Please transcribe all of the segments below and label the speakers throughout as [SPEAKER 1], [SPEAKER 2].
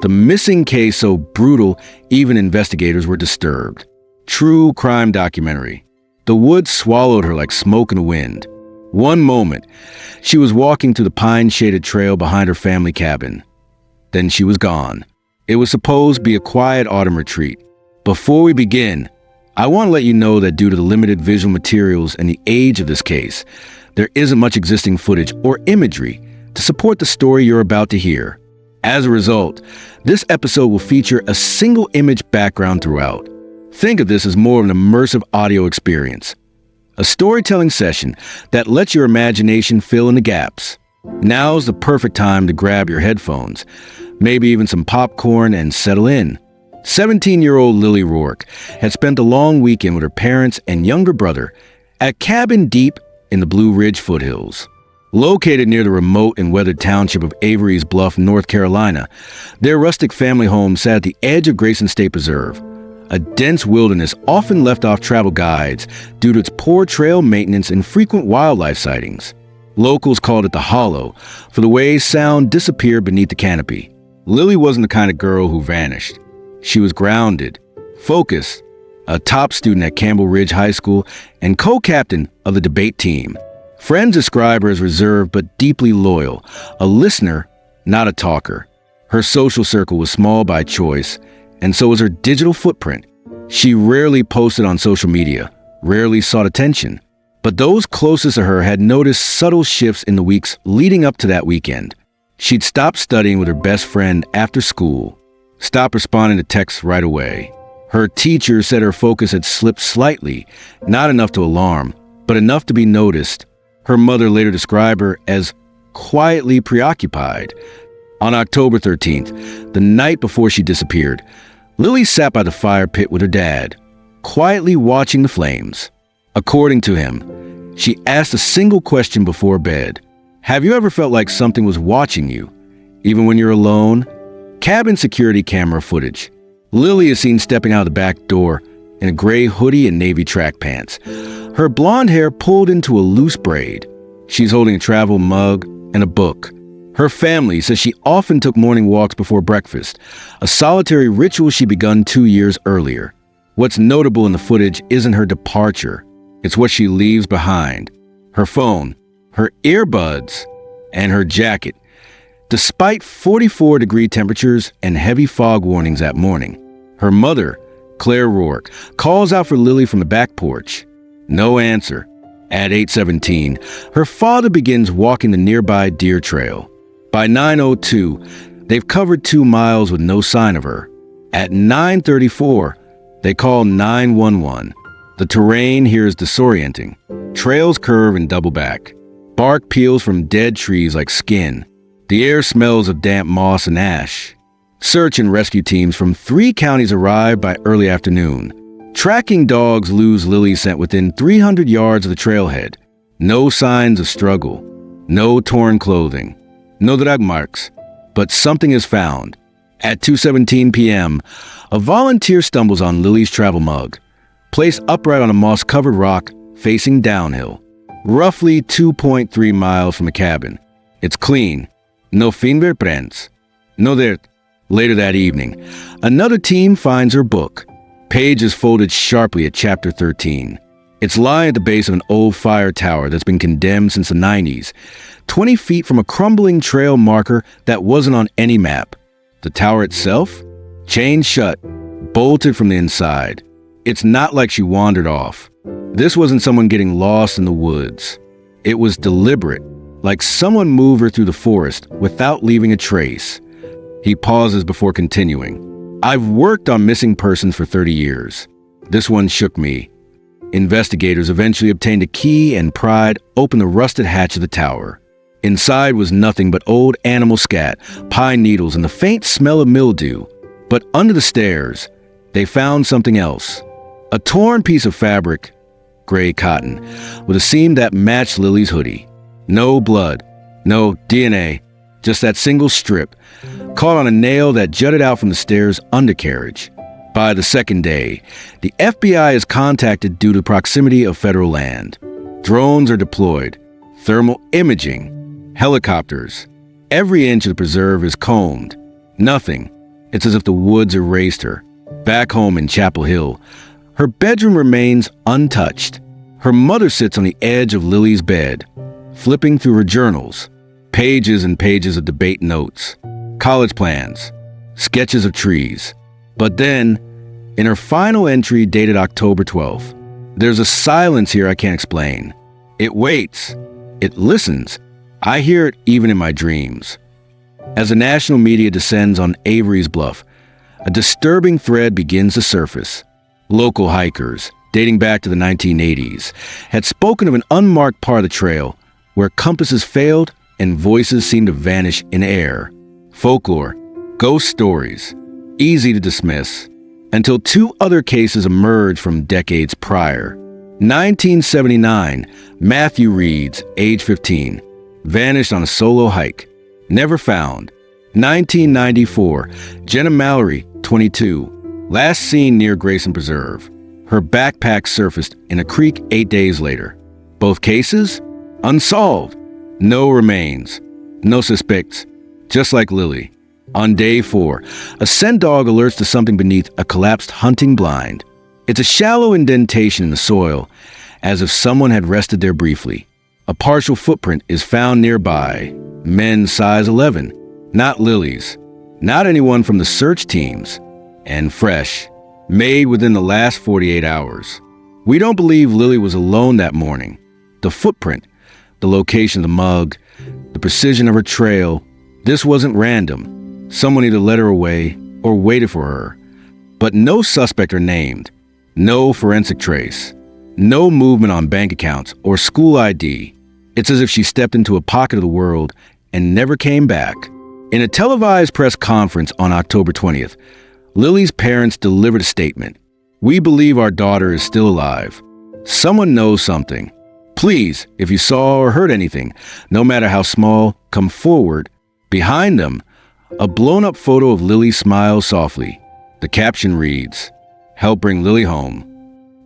[SPEAKER 1] The missing case so brutal, even investigators were disturbed. True crime documentary. The woods swallowed her like smoke in the wind. One moment, she was walking through the pine-shaded trail behind her family cabin. Then she was gone. It was supposed to be a quiet autumn retreat. Before we begin, I want to let you know that due to the limited visual materials and the age of this case, there isn't much existing footage or imagery to support the story you're about to hear. As a result, this episode will feature a single image background throughout. Think of this as more of an immersive audio experience, a storytelling session that lets your imagination fill in the gaps. Now's the perfect time to grab your headphones, maybe even some popcorn, and settle in. 17-year-old Lily Rourke had spent a long weekend with her parents and younger brother at a cabin deep in the Blue Ridge foothills. Located near the remote and weathered township of Avery's Bluff, North Carolina, their rustic family home sat at the edge of Grayson State Preserve, a dense wilderness often left off travel guides due to its poor trail maintenance and frequent wildlife sightings. Locals called it the Hollow for the way sound disappeared beneath the canopy. Lily wasn't the kind of girl who vanished. She was grounded, focused, a top student at Campbell Ridge High School and co-captain of the debate team. Friends describe her as reserved but deeply loyal, a listener, not a talker. Her social circle was small by choice, and so was her digital footprint. She rarely posted on social media, rarely sought attention. But those closest to her had noticed subtle shifts in the weeks leading up to that weekend. She'd stopped studying with her best friend after school, stopped responding to texts right away. Her teacher said her focus had slipped slightly, not enough to alarm, but enough to be noticed. Her mother later described her as quietly preoccupied. On October 13th, the night before she disappeared, Lily sat by the fire pit with her dad, quietly watching the flames. According to him, she asked a single question before bed. Have you ever felt like something was watching you, even when you're alone? Cabin security camera footage. Lily is seen stepping out of the back door in a gray hoodie and navy track pants, her blonde hair pulled into a loose braid. She's holding a travel mug and a book. Her family says she often took morning walks before breakfast, a solitary ritual she'd begun 2 years earlier. What's notable in the footage isn't her departure. It's what she leaves behind. Her phone, her earbuds, and her jacket. Despite 44-degree temperatures and heavy fog warnings that morning, her mother, Claire Rourke, calls out for Lily from the back porch. No answer. At 8:17, her father begins walking the nearby deer trail. By 9:02, they've covered 2 miles with no sign of her. At 9:34, they call 911. The terrain here is disorienting. Trails curve and double back. Bark peels from dead trees like skin. The air smells of damp moss and ash. Search and rescue teams from 3 counties arrive by early afternoon. Tracking dogs lose Lily's scent within 300 yards of the trailhead. No signs of struggle. No torn clothing. No drag marks. But something is found. At 2:17 p.m., a volunteer stumbles on Lily's travel mug, placed upright on a moss-covered rock facing downhill, roughly 2.3 miles from the cabin. It's clean. No fingerprints. No dirt. Later that evening, another team finds her book. Pages folded sharply at chapter 13. It's lying at the base of an old fire tower that's been condemned since the 90s, 20 feet from a crumbling trail marker that wasn't on any map. The tower itself? Chained shut, bolted from the inside. It's not like she wandered off. This wasn't someone getting lost in the woods. It was deliberate, like someone moved her through the forest without leaving a trace. He pauses before continuing. I've worked on missing persons for 30 years. This one shook me. Investigators eventually obtained a key and pried open the rusted hatch of the tower. Inside was nothing but old animal scat, pine needles, and the faint smell of mildew. But under the stairs, they found something else. A torn piece of fabric, gray cotton, with a seam that matched Lily's hoodie. No blood, no DNA, just that single strip, caught on a nail that jutted out from the stairs' undercarriage. By the second day, the FBI is contacted due to proximity of federal land. Drones are deployed, thermal imaging, helicopters. Every inch of the preserve is combed. Nothing, It's as if the woods erased her. Back home in Chapel Hill, her bedroom remains untouched. Her mother sits on the edge of Lily's bed, flipping through her journals, pages and pages of debate notes, college plans, sketches of trees. But then, in her final entry dated October 12th, there's a silence here I can't explain. It waits. It listens. I hear it even in my dreams. As the national media descends on Avery's Bluff, a disturbing thread begins to surface. Local hikers, dating back to the 1980s, had spoken of an unmarked part of the trail where compasses failed and voices seemed to vanish in air. Folklore, ghost stories, easy to dismiss, until two other cases emerged from decades prior. 1979, Matthew Reeds, age 15, vanished on a solo hike, never found. 1994, Jenna Mallory, 22, last seen near Grayson Preserve. Her backpack surfaced in a creek 8 days later. Both cases? Unsolved. No remains. No suspects. Just like Lily. On day 4, a scent dog alerts to something beneath a collapsed hunting blind. It's a shallow indentation in the soil, as if someone had rested there briefly. A partial footprint is found nearby. Men's size 11. Not Lily's. Not anyone from the search teams. And fresh. Made within the last 48 hours. We don't believe Lily was alone that morning. The footprint, the location of the mug, the precision of her trail, this wasn't random. Someone either led her away or waited for her. But no suspect are named. No forensic trace. No movement on bank accounts or school ID. It's as if she stepped into a pocket of the world and never came back. In a televised press conference on October 20th, Lily's parents delivered a statement. "We believe our daughter is still alive. Someone knows something. Please, if you saw or heard anything, no matter how small, come forward." Behind them, a blown-up photo of Lily smiles softly. The caption reads, "Help bring Lily home."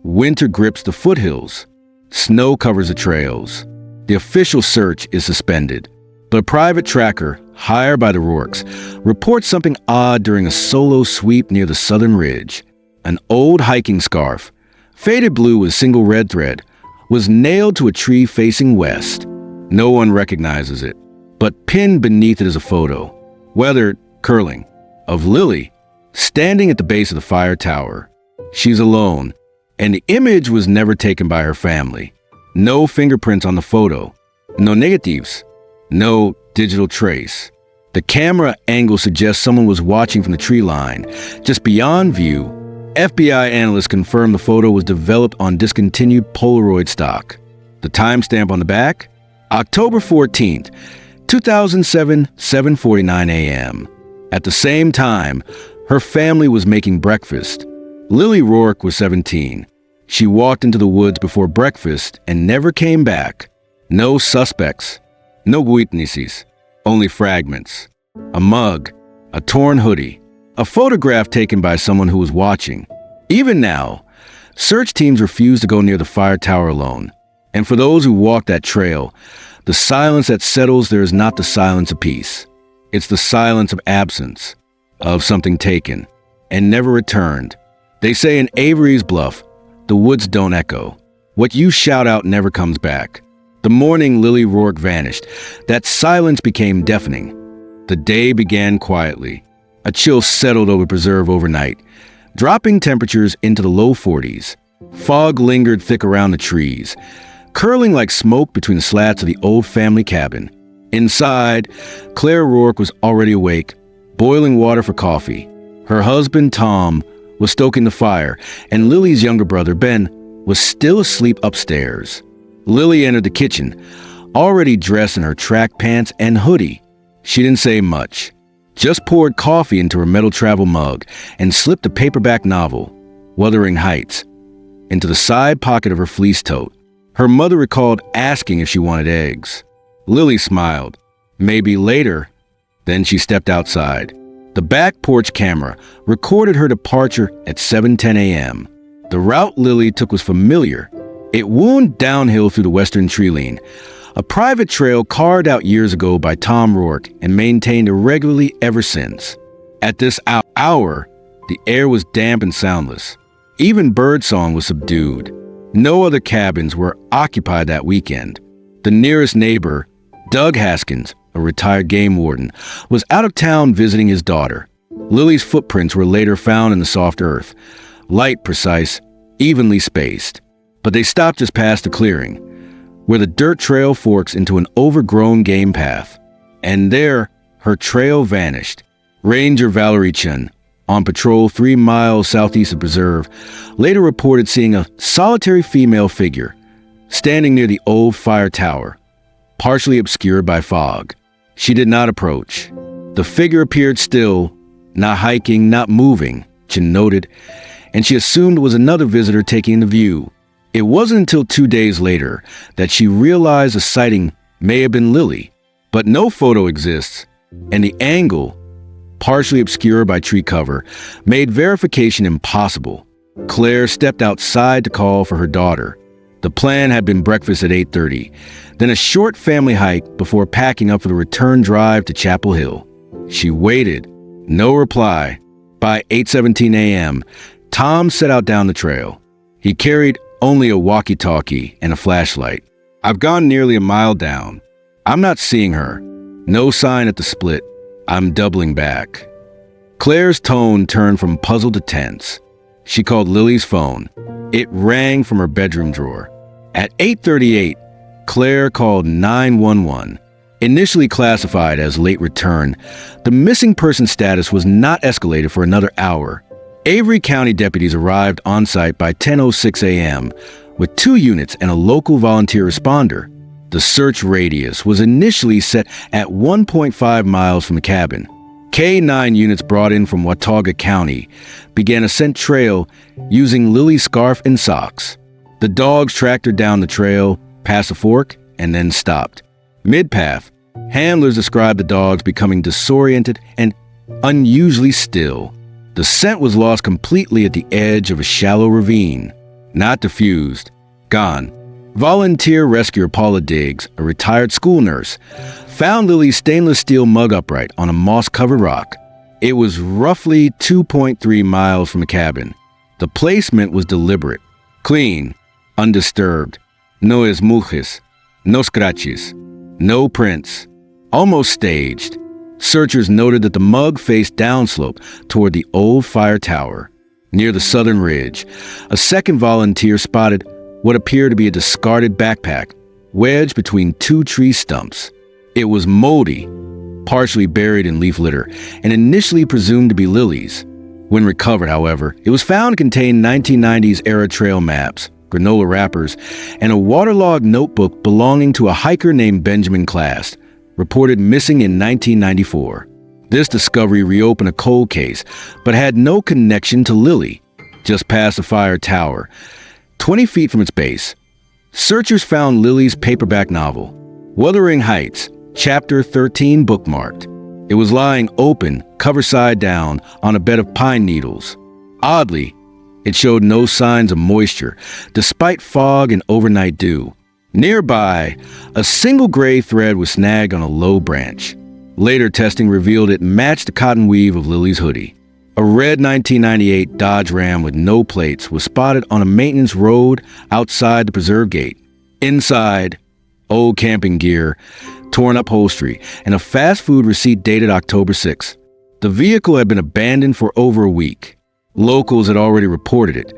[SPEAKER 1] Winter grips the foothills. Snow covers the trails. The official search is suspended. But a private tracker, hired by the Rourkes, reports something odd during a solo sweep near the southern ridge. An old hiking scarf, faded blue with a single red thread, was nailed to a tree facing west. No one recognizes it, but pinned beneath it is a photo, weathered, curling, of Lily, standing at the base of the fire tower. She's alone, and the image was never taken by her family. No fingerprints on the photo, no negatives, no digital trace. The camera angle suggests someone was watching from the tree line, just beyond view. FBI analysts confirmed the photo was developed on discontinued Polaroid stock. The timestamp on the back? October 14th, 2007, 7:49 a.m. At the same time, her family was making breakfast. Lily Rourke was 17. She walked into the woods before breakfast and never came back. No suspects. No witnesses. Only fragments. A mug. A torn hoodie. A photograph taken by someone who was watching. Even now, search teams refuse to go near the fire tower alone. And for those who walk that trail, the silence that settles there is not the silence of peace. It's the silence of absence, of something taken, and never returned. They say in Avery's Bluff, the woods don't echo. What you shout out never comes back. The morning Lily Rourke vanished, that silence became deafening. The day began quietly. A chill settled over Preserve overnight, dropping temperatures into the low 40s. Fog lingered thick around the trees, curling like smoke between the slats of the old family cabin. Inside, Claire Rourke was already awake, boiling water for coffee. Her husband, Tom, was stoking the fire, and Lily's younger brother, Ben, was still asleep upstairs. Lily entered the kitchen, already dressed in her track pants and hoodie. She didn't say much, just poured coffee into her metal travel mug and slipped a paperback novel, Wuthering Heights, into the side pocket of her fleece tote. Her mother recalled asking if she wanted eggs. Lily smiled. Maybe later. Then she stepped outside. The back porch camera recorded her departure at 7:10 a.m. The route Lily took was familiar. It wound downhill through the western tree line, a private trail carved out years ago by Tom Rourke and maintained irregularly ever since. At this hour, the air was damp and soundless. Even birdsong was subdued. No other cabins were occupied that weekend. The nearest neighbor, Doug Haskins, a retired game warden, was out of town visiting his daughter. Lily's footprints were later found in the soft earth, light precise, evenly spaced. But they stopped just past the clearing, where the dirt trail forks into an overgrown game path. And there, her trail vanished. Ranger Valerie Chun, on patrol 3 miles southeast of Preserve, later reported seeing a solitary female figure standing near the old fire tower, partially obscured by fog. She did not approach. The figure appeared still, not hiking, not moving, Chun noted, and she assumed it was another visitor taking the view. It wasn't until 2 days later that she realized the sighting may have been Lily, but no photo exists, and the angle, partially obscured by tree cover, made verification impossible. Claire stepped outside to call for her daughter. The plan had been breakfast at 8:30, then a short family hike before packing up for the return drive to Chapel Hill. She waited. No reply. By 8:17 a.m., Tom set out down the trail. He carried only a walkie-talkie and a flashlight. "I've gone nearly a mile down. I'm not seeing her. No sign at the split. I'm doubling back." Claire's tone turned from puzzled to tense. She called Lily's phone. It rang from her bedroom drawer. At 8:38, Claire called 911. Initially classified as late return, the missing person status was not escalated for another hour. Avery County deputies arrived on site by 10:06 a.m. with 2 units and a local volunteer responder. The search radius was initially set at 1.5 miles from the cabin. K-9 units brought in from Watauga County began a scent trail using Lily's scarf and socks. The dogs tracked her down the trail, past a fork, and then stopped. Mid-path, handlers described the dogs becoming disoriented and unusually still. The scent was lost completely at the edge of a shallow ravine. Not diffused. Gone. Volunteer rescuer Paula Diggs, a retired school nurse, found Lily's stainless steel mug upright on a moss-covered rock. It was roughly 2.3 miles from the cabin. The placement was deliberate. Clean. Undisturbed. No esmujes. No scratches. No prints. Almost staged. Searchers noted that the mug faced downslope toward the old fire tower. Near the southern ridge, a second volunteer spotted what appeared to be a discarded backpack wedged between 2 tree stumps. It was moldy, partially buried in leaf litter, and initially presumed to be Lily's. When recovered, however, it was found to contain 1990s era trail maps, granola wrappers, and a waterlogged notebook belonging to a hiker named Benjamin Class, reported missing in 1994. This discovery reopened a cold case, but had no connection to Lily. Just past the fire tower, 20 feet from its base, searchers found Lily's paperback novel, Wuthering Heights, Chapter 13 bookmarked. It was lying open, cover side down, on a bed of pine needles. Oddly, it showed no signs of moisture, despite fog and overnight dew. Nearby, a single gray thread was snagged on a low branch. Later testing revealed it matched the cotton weave of Lily's hoodie. A red 1998 Dodge Ram with no plates was spotted on a maintenance road outside the preserve gate. Inside, old camping gear, torn upholstery, and a fast food receipt dated October 6. The vehicle had been abandoned for over a week. Locals had already reported it,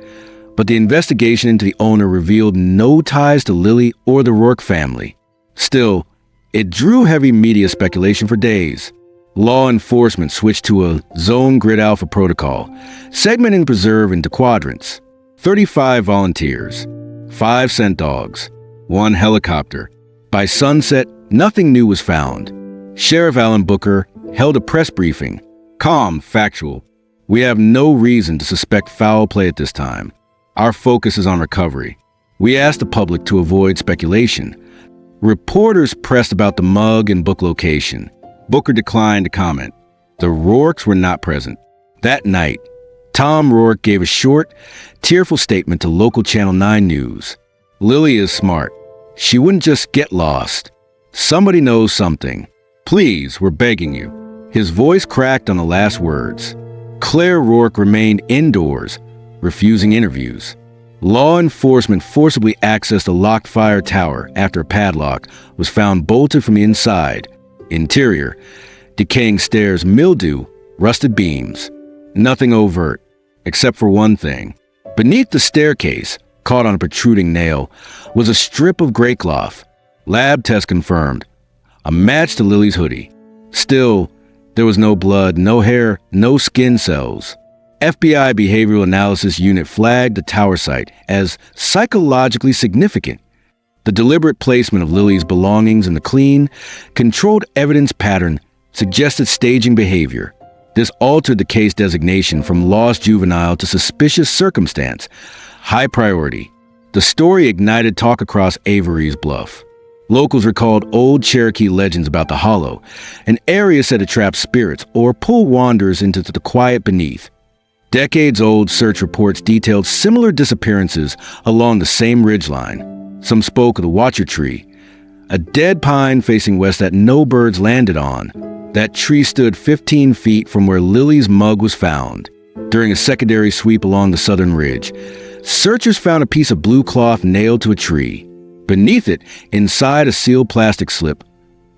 [SPEAKER 1] but the investigation into the owner revealed no ties to Lily or the Rourke family. Still, it drew heavy media speculation for days. Law enforcement switched to a Zone Grid Alpha protocol, segmenting the preserve into quadrants. 35 volunteers, 5 scent dogs, 1 helicopter. By sunset, nothing new was found. Sheriff Alan Booker held a press briefing. Calm, factual. We have no reason to suspect foul play at this time. Our focus is on recovery. We asked the public to avoid speculation. Reporters pressed about the mug and book location. Booker declined to comment. The Rourkes were not present. That night, Tom Rourke gave a short, tearful statement to local Channel 9 News. Lily is smart. She wouldn't just get lost. Somebody knows something. Please, we're begging you. His voice cracked on the last words. Claire Rourke remained indoors, refusing interviews. Law enforcement forcibly accessed a locked fire tower after a padlock was found bolted from the inside. Interior, decaying stairs, mildew, rusted beams. Nothing overt, except for one thing. Beneath the staircase, caught on a protruding nail, was a strip of gray cloth. Lab test confirmed. A match to Lily's hoodie. Still, there was no blood, no hair, no skin cells. FBI Behavioral Analysis Unit flagged the tower site as psychologically significant. The deliberate placement of Lily's belongings in the clean, controlled evidence pattern suggested staging behavior. This altered the case designation from lost juvenile to suspicious circumstance. High priority. The story ignited talk across Avery's Bluff. Locals recalled old Cherokee legends about the Hollow, an area said to trap spirits or pull wanderers into the quiet beneath. Decades-old search reports detailed similar disappearances along the same ridgeline. Some spoke of the Watcher Tree, a dead pine facing west that no birds landed on. That tree stood 15 feet from where Lily's mug was found. During a secondary sweep along the southern ridge, searchers found a piece of blue cloth nailed to a tree. Beneath it, inside a sealed plastic slip,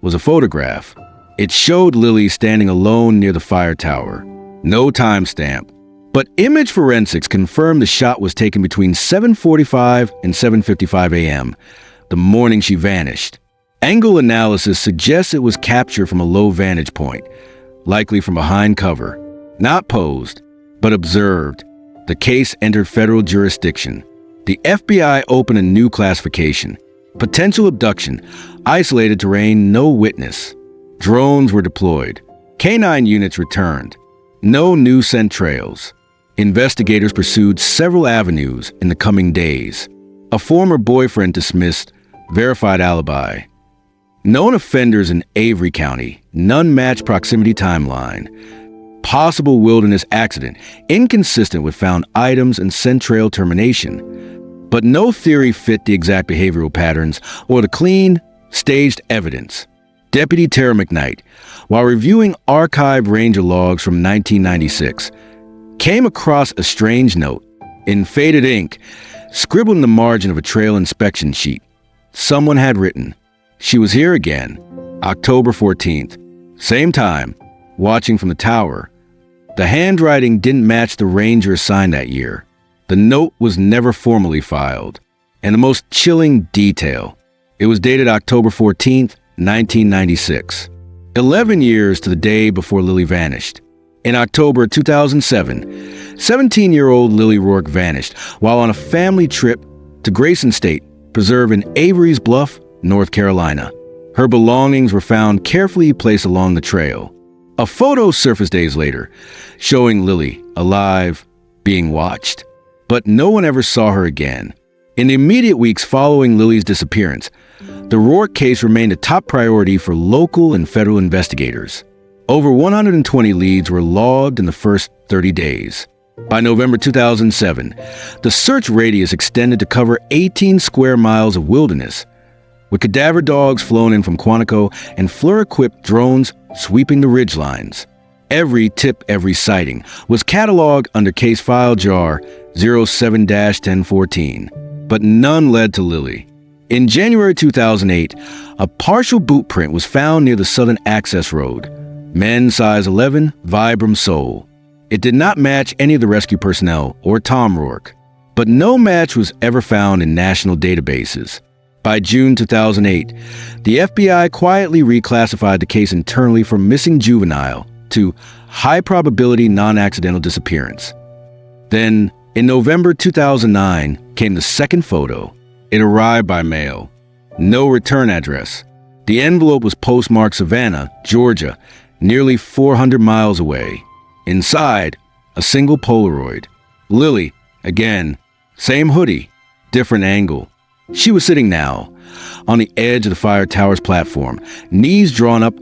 [SPEAKER 1] was a photograph. It showed Lily standing alone near the fire tower. No timestamp. But image forensics confirmed the shot was taken between 7:45 and 7:55 a.m., the morning she vanished. Angle analysis suggests it was captured from a low vantage point, likely from behind cover. Not posed, but observed. The case entered federal jurisdiction. The FBI opened a new classification. Potential abduction, isolated terrain, no witness. Drones were deployed. Canine units returned. No new scent trails. Investigators pursued several avenues in the coming days. A former boyfriend dismissed, verified alibi. Known offenders in Avery County, none matched proximity timeline. Possible wilderness accident, inconsistent with found items and scent trail termination. But no theory fit the exact behavioral patterns or the clean, staged evidence. Deputy Tara McKnight, while reviewing archive ranger logs from 1996, came across a strange note, in faded ink, scribbled in the margin of a trail inspection sheet. Someone had written, "She was here again, October 14th, same time, watching from the tower." The handwriting didn't match the ranger assigned that year. The note was never formally filed. And the most chilling detail, it was dated October 14th, 1996. 11 years to the day before Lily vanished. In October 2007, 17-year-old Lily Rourke vanished while on a family trip to Grayson State Preserve in Avery's Bluff, North Carolina. Her belongings were found carefully placed along the trail. A photo surfaced days later, showing Lily alive, being watched. But no one ever saw her again. In the immediate weeks following Lily's disappearance, the Rourke case remained a top priority for local and federal investigators. Over 120 leads were logged in the first 30 days. By November 2007, the search radius extended to cover 18 square miles of wilderness, with cadaver dogs flown in from Quantico and FLIR-equipped drones sweeping the ridgelines. Every tip, every sighting was cataloged under case file jar 07-1014, but none led to Lily. In January 2008, a partial boot print was found near the southern access road. Men size 11, Vibram sole. It did not match any of the rescue personnel or Tom Rourke, but no match was ever found in national databases. By June 2008, the FBI quietly reclassified the case internally from missing juvenile to high probability non-accidental disappearance. Then, in November 2009, came the second photo. It arrived by mail. No return address. The envelope was postmarked Savannah, Georgia, nearly 400 miles away. Inside, a single Polaroid. Lily, again, same hoodie, different angle. She was sitting now, on the edge of the fire tower's platform, knees drawn up,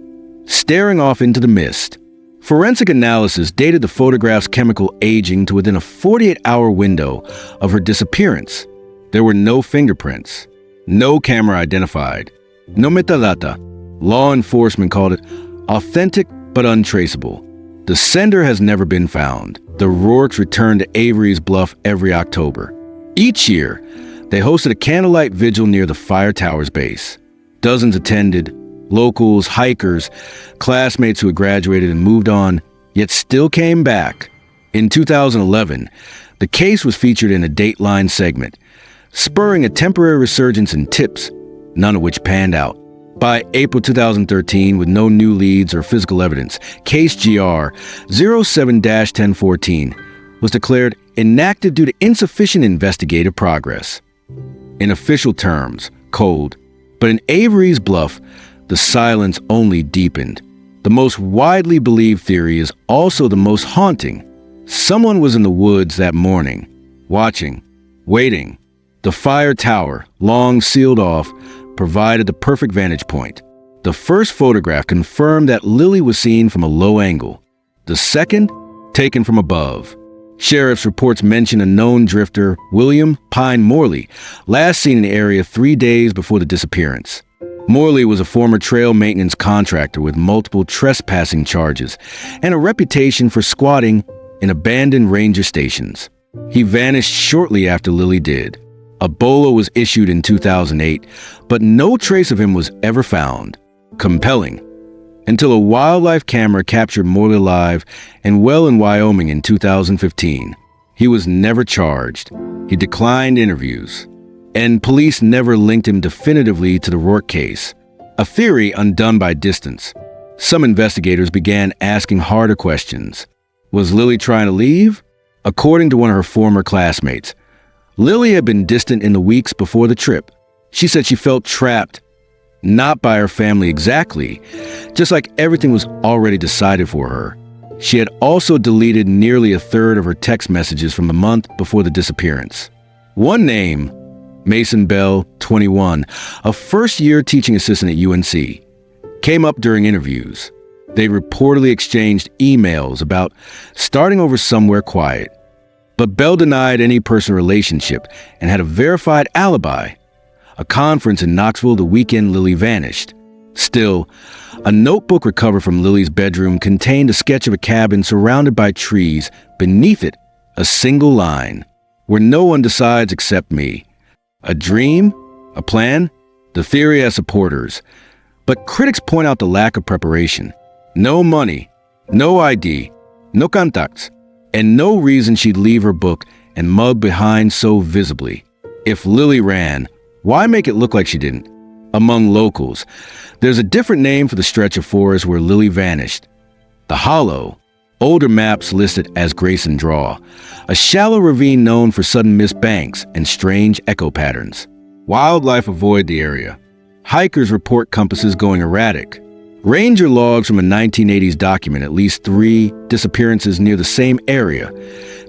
[SPEAKER 1] staring off into the mist. Forensic analysis dated the photograph's chemical aging to within a 48-hour window of her disappearance. There were no fingerprints, no camera identified, no metadata. Law enforcement called it authentic but untraceable. The sender has never been found. The Rourkes return to Avery's Bluff every October. Each year, they hosted a candlelight vigil near the Fire Tower's base. Dozens attended, locals, hikers, classmates who had graduated and moved on, yet still came back. In 2011, the case was featured in a Dateline segment, spurring a temporary resurgence in tips, none of which panned out. By April 2013, with no new leads or physical evidence, Case GR 07-1014 was declared inactive due to insufficient investigative progress. In official terms, cold, but in Avery's Bluff, the silence only deepened. The most widely believed theory is also the most haunting. Someone was in the woods that morning, watching, waiting. The fire tower, long sealed off, provided the perfect vantage point. The first photograph confirmed that Lily was seen from a low angle. The second, taken from above. Sheriff's reports mention a known drifter, William Pine Morley, last seen in the area 3 days before the disappearance. Morley was a former trail maintenance contractor with multiple trespassing charges and a reputation for squatting in abandoned ranger stations. He vanished shortly after Lily did. A bolo was issued in 2008, but no trace of him was ever found. Compelling. Until a wildlife camera captured Morley alive and well in Wyoming in 2015. He was never charged. He declined interviews. And police never linked him definitively to the Rourke case, a theory undone by distance. Some investigators began asking harder questions. Was Lily trying to leave? According to one of her former classmates, Lily had been distant in the weeks before the trip. She said she felt trapped, not by her family exactly, just like everything was already decided for her. She had also deleted nearly a third of her text messages from the month before the disappearance. One name, Mason Bell, 21, a first-year teaching assistant at UNC, came up during interviews. They reportedly exchanged emails about starting over somewhere quiet. But Bell denied any personal relationship and had a verified alibi, a conference in Knoxville the weekend Lily vanished. Still, a notebook recovered from Lily's bedroom contained a sketch of a cabin surrounded by trees, beneath it, a single line, where no one decides except me. A dream? A plan? The theory has supporters, but critics point out the lack of preparation. No money, no ID, no contacts, and no reason she'd leave her book and mug behind so visibly. If Lily ran, why make it look like she didn't? Among locals, there's a different name for the stretch of forest where Lily vanished. The Hollow, older maps listed as Grayson Draw, a shallow ravine known for sudden missed banks and strange echo patterns. Wildlife avoid the area. Hikers report compasses going erratic. Ranger logs from a 1980s document at least 3 disappearances near the same area,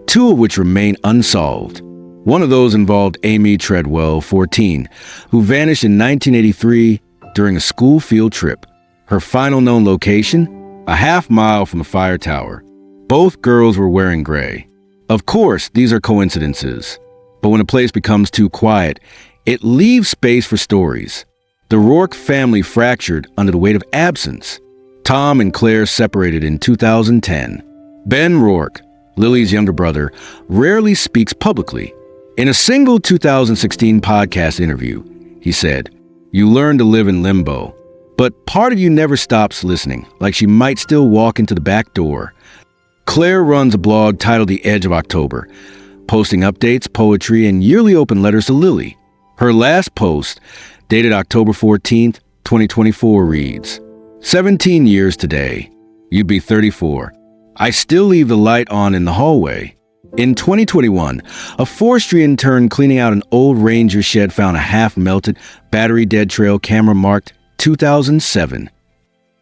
[SPEAKER 1] 2 of which remain unsolved. One of those involved Amy Treadwell, 14, who vanished in 1983 during a school field trip. Her final known location? A half-mile from the fire tower. Both girls were wearing gray. Of course, these are coincidences. But when a place becomes too quiet, it leaves space for stories. The Rourke family fractured under the weight of absence. Tom and Claire separated in 2010. Ben Rourke, Lily's younger brother, rarely speaks publicly. In a single 2016 podcast interview, he said, "You learn to live in limbo, but part of you never stops listening, like she might still walk into the back door." Claire runs a blog titled The Edge of October, posting updates, poetry, and yearly open letters to Lily. Her last post, dated October 14th, 2024, reads, 17 years today. You'd be 34. I still leave the light on in the hallway. In 2021, a forestry intern cleaning out an old ranger shed found a half-melted, battery-dead trail camera marked 2007.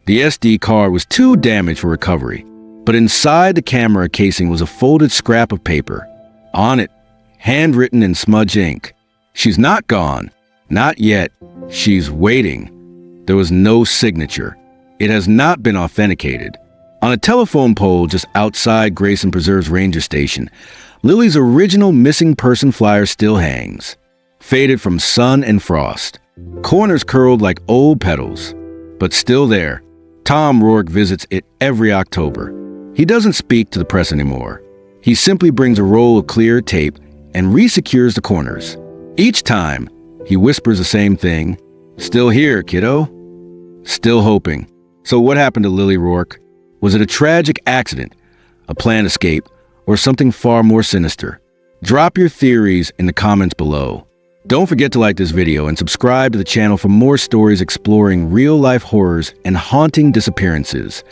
[SPEAKER 1] The SD card was too damaged for recovery, but inside the camera casing was a folded scrap of paper. On it, handwritten in smudge ink, "She's not gone. Not yet. She's waiting." There was no signature. It has not been authenticated. On a telephone pole just outside Grayson Preserve's ranger station, Lily's original missing person flyer still hangs, faded from sun and frost. Corners curled like old petals, but still there, Tom Rourke visits it every October. He doesn't speak to the press anymore. He simply brings a roll of clear tape and resecures the corners. Each time, he whispers the same thing. Still here, kiddo. Still hoping. So what happened to Lily Rourke? Was it a tragic accident, a planned escape, or something far more sinister? Drop your theories in the comments below. Don't forget to like this video and subscribe to the channel for more stories exploring real-life horrors and haunting disappearances.